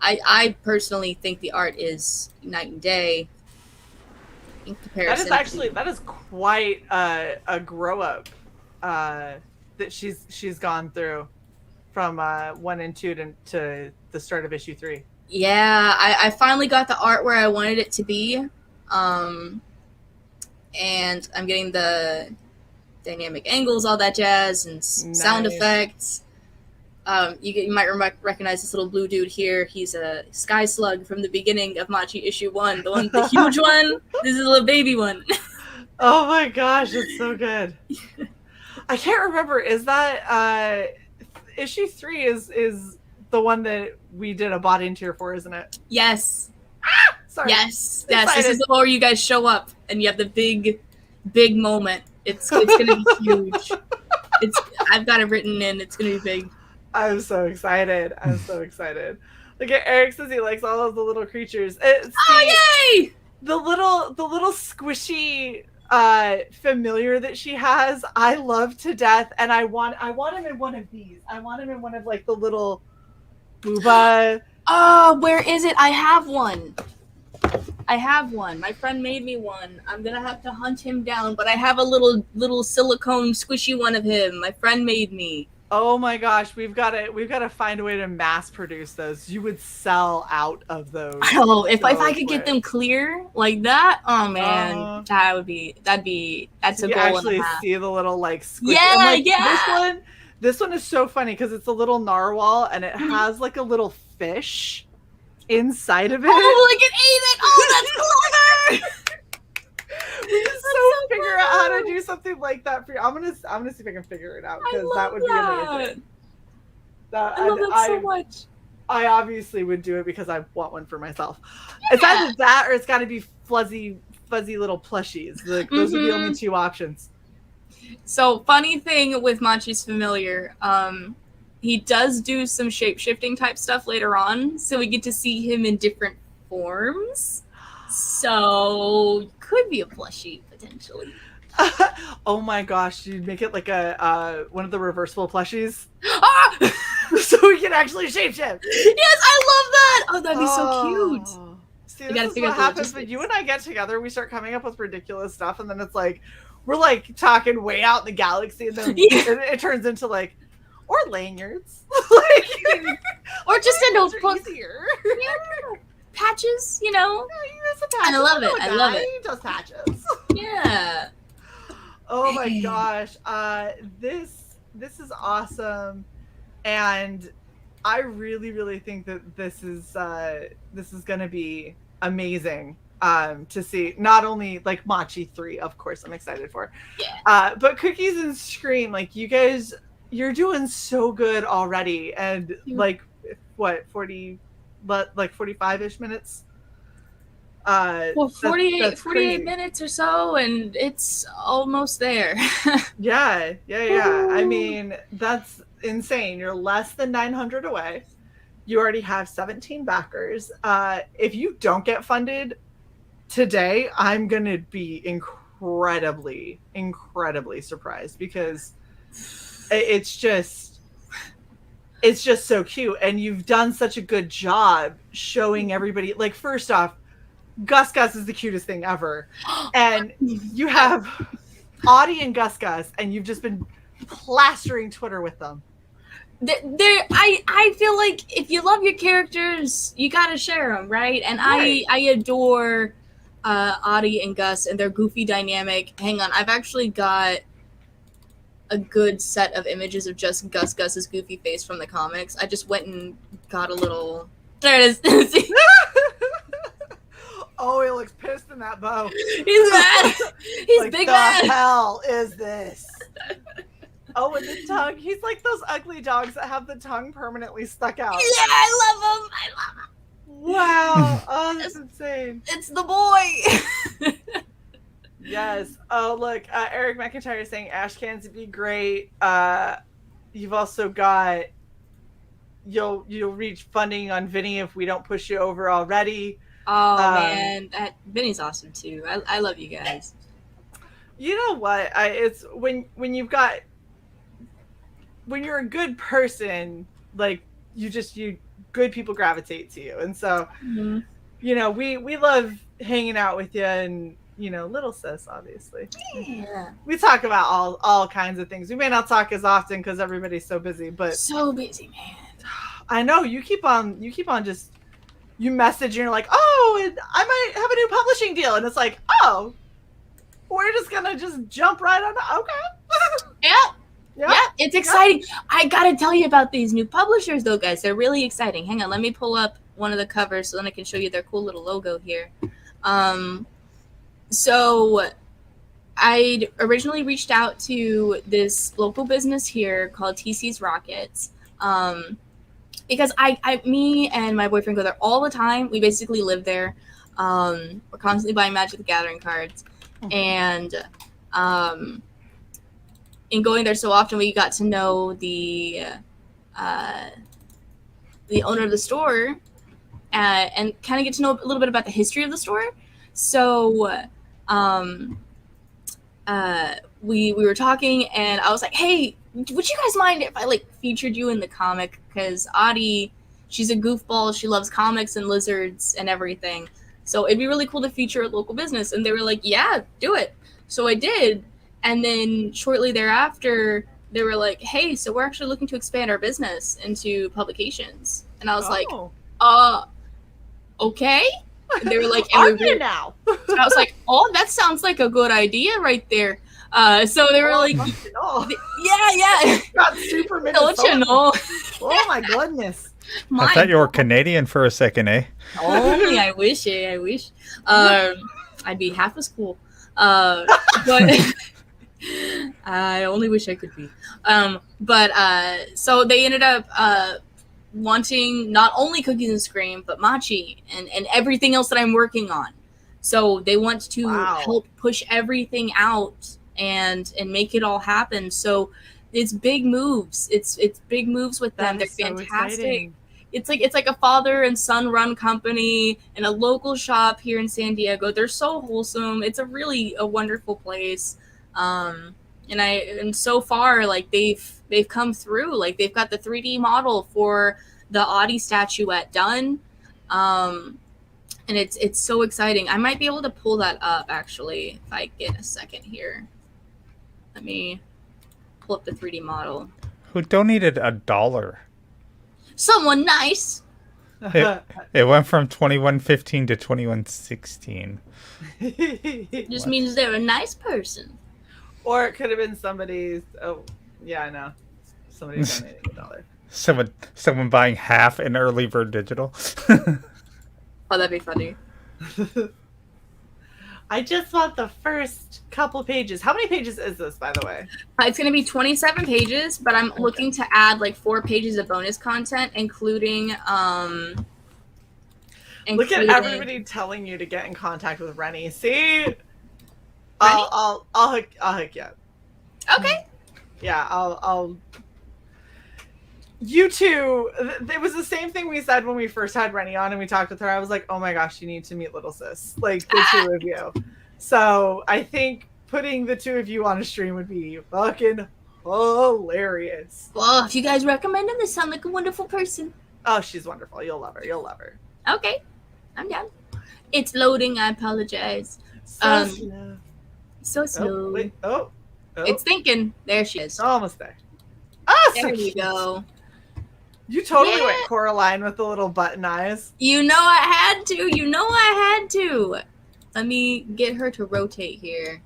I personally think the art is night and day in comparison. That is quite a grow up that she's gone through from 1 and 2 to the start of issue 3. Yeah, I finally got the art where I wanted it to be, and I'm getting the dynamic angles, all that jazz, and sound effects. You might recognize this little blue dude here. He's a Sky Slug from the beginning of Machi issue 1. The huge one. This is a little baby one. Oh my gosh, it's so good. I can't remember. Is that issue 3 is the one that we did a bot interior for, isn't it? Yes. Sorry. Yes. This is the one where you guys show up and you have the big moment. It's gonna be huge. I've got it written in. It's gonna be big. I'm so excited. I'm so excited. Look at Eric says he likes all of the little creatures. Yay! The little squishy familiar that she has, I love to death, and I want him in one of these. I want him in one of like the little booba. Where is it? I have one. My friend made me one. I'm gonna have to hunt him down, but I have a little silicone squishy one of him. My friend made me. Oh my gosh, we've got to find a way to mass produce those. You would sell out of those. Oh, if I could get them clear like that, oh man, that's a goal you and actually a half. see the little like squish. Yeah, and, like, yeah. This one is so funny because it's a little narwhal and it has like a little fish inside of it. Oh, like it ate it. Oh, that's clever. We just so figure out how to do something like that for you. I'm gonna see if I can figure it out because that would be amazing. I love that so much. I obviously would do it because I want one for myself. Yeah. It's either that or it's got to be fuzzy little plushies. Like, those are the only two options. So, funny thing with Machi's familiar, he does do some shape-shifting type stuff later on, so we get to see him in different forms. So, could be a plushie potentially. Oh my gosh, you'd make it like a one of the reversible plushies. Ah! So we can actually shapeshift. Yes, I love that. Oh, that'd be so cute. See, this is what happens when you and I get together. We start coming up with ridiculous stuff, and then it's like we're like talking way out in the galaxy, and then it turns into like or lanyards, like, or just a notebook. Easier. Yeah. Patches, you know. Yeah, I love it. I love it. He does patches. Yeah. Oh my gosh. This is awesome, and I really think that this is gonna be amazing to see. Not only like Machi 3, of course, I'm excited for. Yeah. But Cookies and Scream, like you guys, you're doing so good already, and like what 45-ish minutes. Well, 48 minutes or so, and it's almost there. Yeah. I mean, that's insane. You're less than 900 away. You already have 17 backers. If you don't get funded today, I'm going to be incredibly surprised because it's just so cute. And you've done such a good job showing everybody, like, first off, Gus is the cutest thing ever. And you have Audie and Gus, and you've just been plastering Twitter with them. I feel like if you love your characters, you gotta share them, right? And right. I adore Audie and Gus and their goofy dynamic. Hang on, I've actually got a good set of images of just Gus's goofy face from the comics. I just went and got a little... There it is. Oh, he looks pissed in that bow. He's mad. He's like, big mad. The hell is this? Oh, and the tongue. He's like those ugly dogs that have the tongue permanently stuck out. Yeah, I love him. Wow. Oh, that's insane. It's the boy. Yes. Oh, look. Eric McIntyre is saying ash cans would be great. You've also got... You'll reach funding on Vinny if we don't push you over already. Oh man, Vinny's awesome too. I love you guys. You know what? It's when you're a good person, like you good people gravitate to you, and so you know we love hanging out with you, and you know, little sis, obviously. Yeah. We talk about all kinds of things. We may not talk as often because everybody's so busy, but so busy, man. I know you keep on just. You message and you're like, oh, I might have a new publishing deal. And it's like, oh, we're just going to just jump right on. Okay. Yeah, it's exciting. Yeah. I got to tell you about these new publishers, though, guys. They're really exciting. Hang on. Let me pull up one of the covers so then I can show you their cool little logo here. So I originally reached out to this local business here called TC's Rockets. Because me and my boyfriend go there all the time. We basically live there. We're constantly buying Magic the Gathering cards. And in going there so often, we got to know the owner of the store, and kind of get to know a little bit about the history of the store. So we were talking, and I was like, hey, would you guys mind if I like featured you in the comic? Because Audie, she's a goofball. She loves comics and lizards and everything. So it'd be really cool to feature a local business. And they were like, yeah, do it. So I did. And then shortly thereafter, they were like, hey, so we're actually looking to expand our business into publications. And I was like, okay. And they were like, and we now. And I was like, oh, that sounds like a good idea right there. So they were like, yeah. Got super Don't you know? Oh my goodness. I thought you were Canadian for a second, eh? Only I wish. I'd be half as cool. But I only wish I could be. So they ended up wanting not only Cookies and Scream, but Machi and everything else that I'm working on. So they want to help push everything out and make it all happen. So it's big moves. It's big moves with them. They're fantastic. It's like a father and son run company in a local shop here in San Diego. They're so wholesome. It's a wonderful place. And so far, like they've come through. Like they've got the 3D model for the Audie statuette done. And it's so exciting. I might be able to pull that up actually if I get a second here. Let me pull up the 3D model. Who donated $1? Someone nice. It went from 21.15 to 21.16. Just means they're a nice person. Or it could have been somebody's. Oh, yeah, I know. Somebody donating $1. Someone buying half in early bird digital. Oh, that'd be funny. I just want the first couple pages. How many pages is this, by the way? It's going to be 27 pages, but I'm looking to add like 4 pages of bonus content, including Look at everybody telling you to get in contact with Rennie. See, I'll hook you up. Okay. Yeah, I'll. You two. It was the same thing we said when we first had Rennie on and we talked with her. I was like, oh my gosh, you need to meet Little Sis, like the two of you. So I think putting the two of you on a stream would be fucking hilarious. Well, if you guys recommend him, they sound like a wonderful person. Oh, she's wonderful. You'll love her. You'll love her. Okay, I'm down. It's loading. I apologize. So slow. So slow. Oh, wait. Oh. It's thinking. There she is. Almost there. Oh, there we go. You totally went Coraline with the little button eyes. You know I had to. Let me get her to rotate here.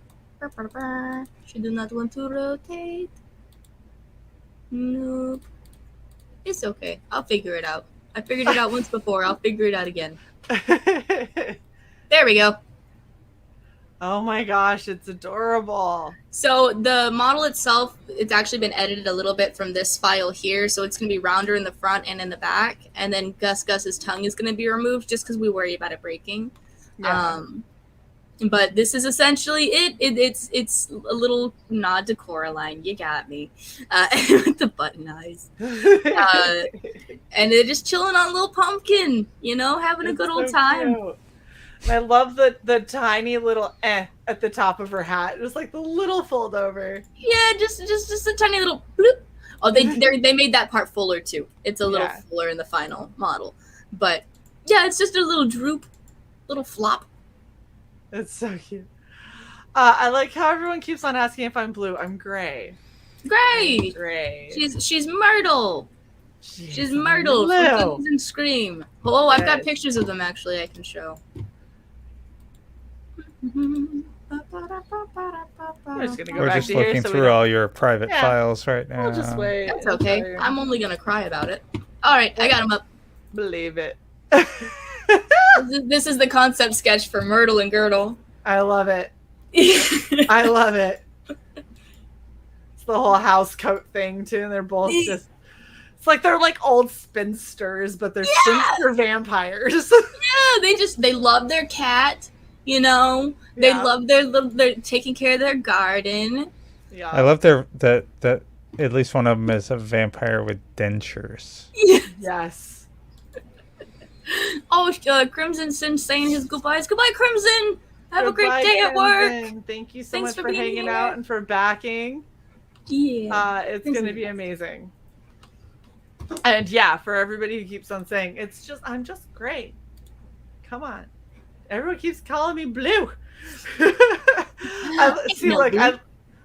She does not want to rotate. Nope. It's okay. I'll figure it out. I figured it out once before. I'll figure it out again. There we go. Oh my gosh, it's adorable. So the model itself, it's actually been edited a little bit from this file here. So it's going to be rounder in the front and in the back. And then Gus's tongue is going to be removed just because we worry about it breaking. Yeah. But this is essentially it. It's a little nod to Coraline. You got me. With the button eyes. And they're just chilling on Little Pumpkin, having a good old time. Cute. I love the tiny little at the top of her hat. Just like the little fold over. Yeah, just a tiny little bloop. Oh, they made that part fuller too. It's a little fuller in the final model. But yeah, it's just a little droop, little flop. It's so cute. I like how everyone keeps on asking if I'm blue. I'm gray. Gray. Gray. She's Myrtle. She's Myrtle from Cookies and Scream. Oh, I've got pictures of them actually I can show. We're just looking through all your private files right now. We'll just wait. That's okay. I'm only gonna cry about it. All right, I got them up. Believe it. This is the concept sketch for Myrtle and Girdle. I love it. I love it. It's the whole house coat thing too, and they're both just. It's like they're like old spinsters, but they're spinster vampires. Yeah, they love their cat. They love they're taking care of their garden. Yeah. I love that at least one of them is a vampire with dentures. Yes. Oh, Crimson's saying his goodbyes. Goodbye, Crimson. Have a great Goodbye, day at work. Crimson. Thank you so Thanks much for for being hanging here. out and for backing. Yeah. It's Crimson. going to be amazing. And yeah, for everybody who keeps on saying, I'm just great. Come on. Everyone keeps calling me blue. I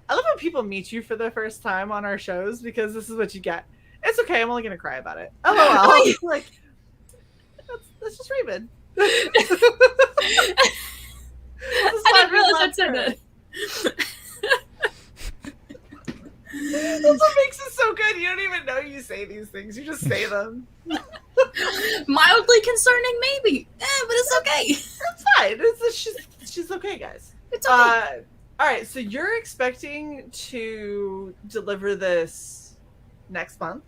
love when people meet you for the first time on our shows because this is what you get. It's okay. I'm only going to cry about it. LOL. Like, that's just Raven. I didn't realize that said that. That's what makes it so good. You don't even know you say these things. You just say them. Mildly concerning, maybe. But it's okay. It's fine. She's okay, guys. It's okay. All right. So you're expecting to deliver this next month?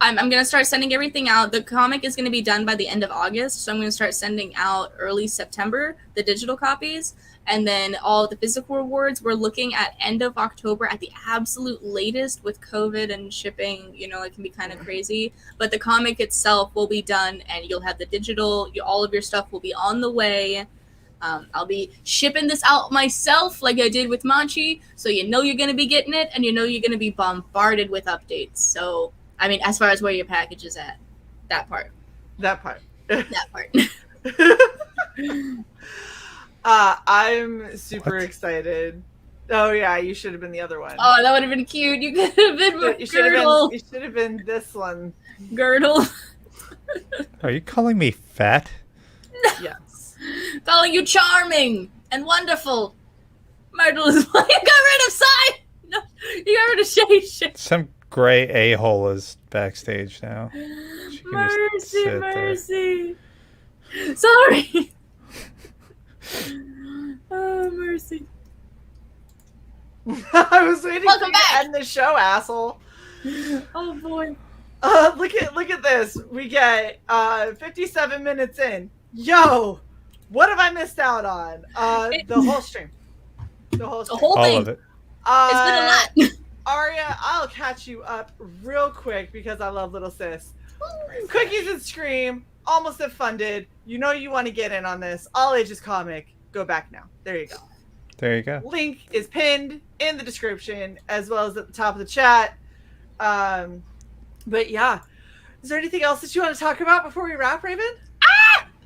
I'm going to start sending everything out. The comic is going to be done by the end of August, so I'm going to start sending out early September, the digital copies, and then all the physical rewards. We're looking at end of October at the absolute latest. With COVID and shipping, it can be kind of crazy. But the comic itself will be done, and you'll have the digital. All of your stuff will be on the way. I'll be shipping this out myself like I did with Machi, so you're going to be getting it, and you're going to be bombarded with updates. So... I mean, as far as where your package is at. That part. That part. I'm super excited. Oh, yeah, you should have been the other one. Oh, that would have been cute. You could have been Girdle. You should have been this one. Girdle. Are you calling me fat? Yes. Calling you charming and wonderful. Myrtle is why you got rid of Sai. No, you got rid of Shae. Some gray a-hole is backstage now. Mercy. Sorry. Oh, mercy. I was waiting Welcome for you back. to end the show, asshole. Oh, boy. Look at this. We get 57 minutes in. Yo, what have I missed out on? The whole stream. The whole thing. All of it. It's been a lot. Aria, I'll catch you up real quick because I love Little Sis. Cookies and Scream, almost have funded. You want to get in on this. All ages comic. Go back now. There you go. There you go. Link is pinned in the description as well as at the top of the chat. But yeah. Is there anything else that you want to talk about before we wrap, Raven?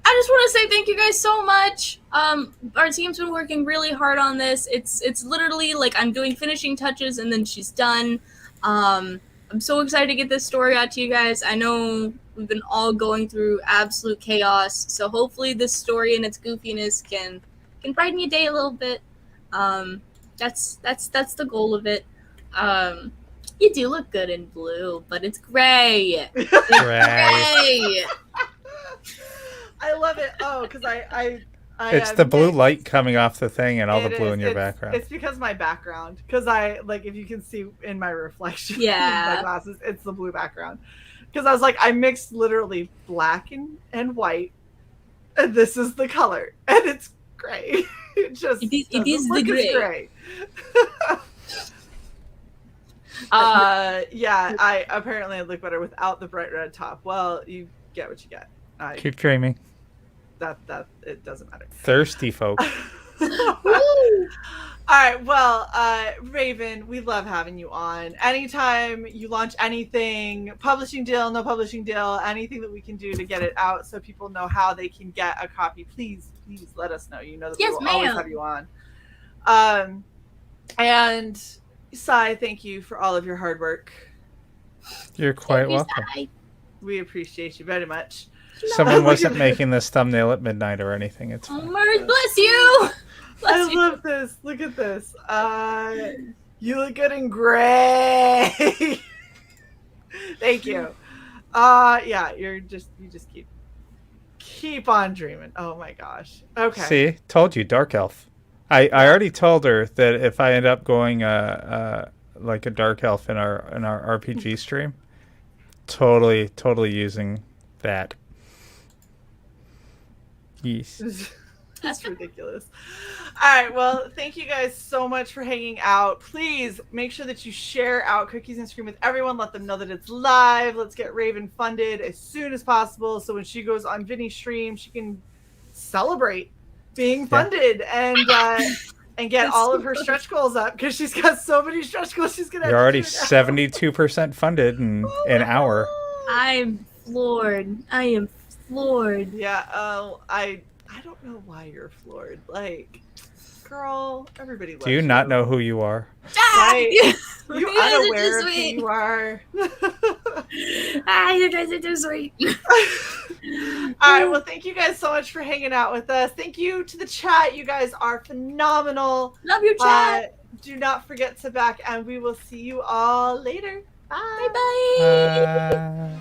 I just want to say thank you guys so much. Our team's been working really hard on this. It's literally like I'm doing finishing touches and then she's done. I'm so excited to get this story out to you guys. I know we've been all going through absolute chaos, so hopefully this story and its goofiness can brighten your day a little bit. That's the goal of it. You do look good in blue, but it's gray. It's gray. I love it. Oh, because it's the blue light coming off the thing and all the blue in your background. It's because my background. Because if you can see in my reflection in my glasses, it's the blue background. Because I was like, I mixed literally black and white, and this is the color, and it's gray. It is the gray. Yeah, I apparently look better without the bright red top. Well, you get what you get. Keep dreaming. That it doesn't matter. Thirsty folk. All right, well, Raven, we love having you on. Anytime you launch anything, publishing deal, no publishing deal, anything that we can do to get it out so people know how they can get a copy, please let us know. You know that we will always have you on. And Sai, thank you for all of your hard work. You're quite welcome. We appreciate you very much. Someone wasn't making this thumbnail at midnight or anything. It's fine. Bless you. I love this. Look at this. You look good in gray. Thank you. Yeah, you just keep on dreaming. Oh my gosh. Okay. See, told you, dark elf. I already told her that if I end up going like a dark elf in our RPG stream, totally using that. Yes. That's ridiculous. All right, well, thank you guys so much for hanging out. Please make sure that you share out Cookies and Scream with everyone. Let them know that it's live. Let's get Raven funded as soon as possible, so when she goes on Vinny's stream, she can celebrate being funded and get all of her stretch goals up, because she's got so many stretch goals she's gonna. You're already 72% funded in an hour. I'm floored. I am floored. Yeah. I don't know why you're floored. Like, girl, everybody loves you. Do you not know who you are? Right? You You guys are unaware too of who sweet. you are. You guys are too sweet. All right, well, thank you guys so much for hanging out with us. Thank you to the chat. You guys are phenomenal. Love your chat. Do not forget to back, and we will see you all later. Bye. Bye bye.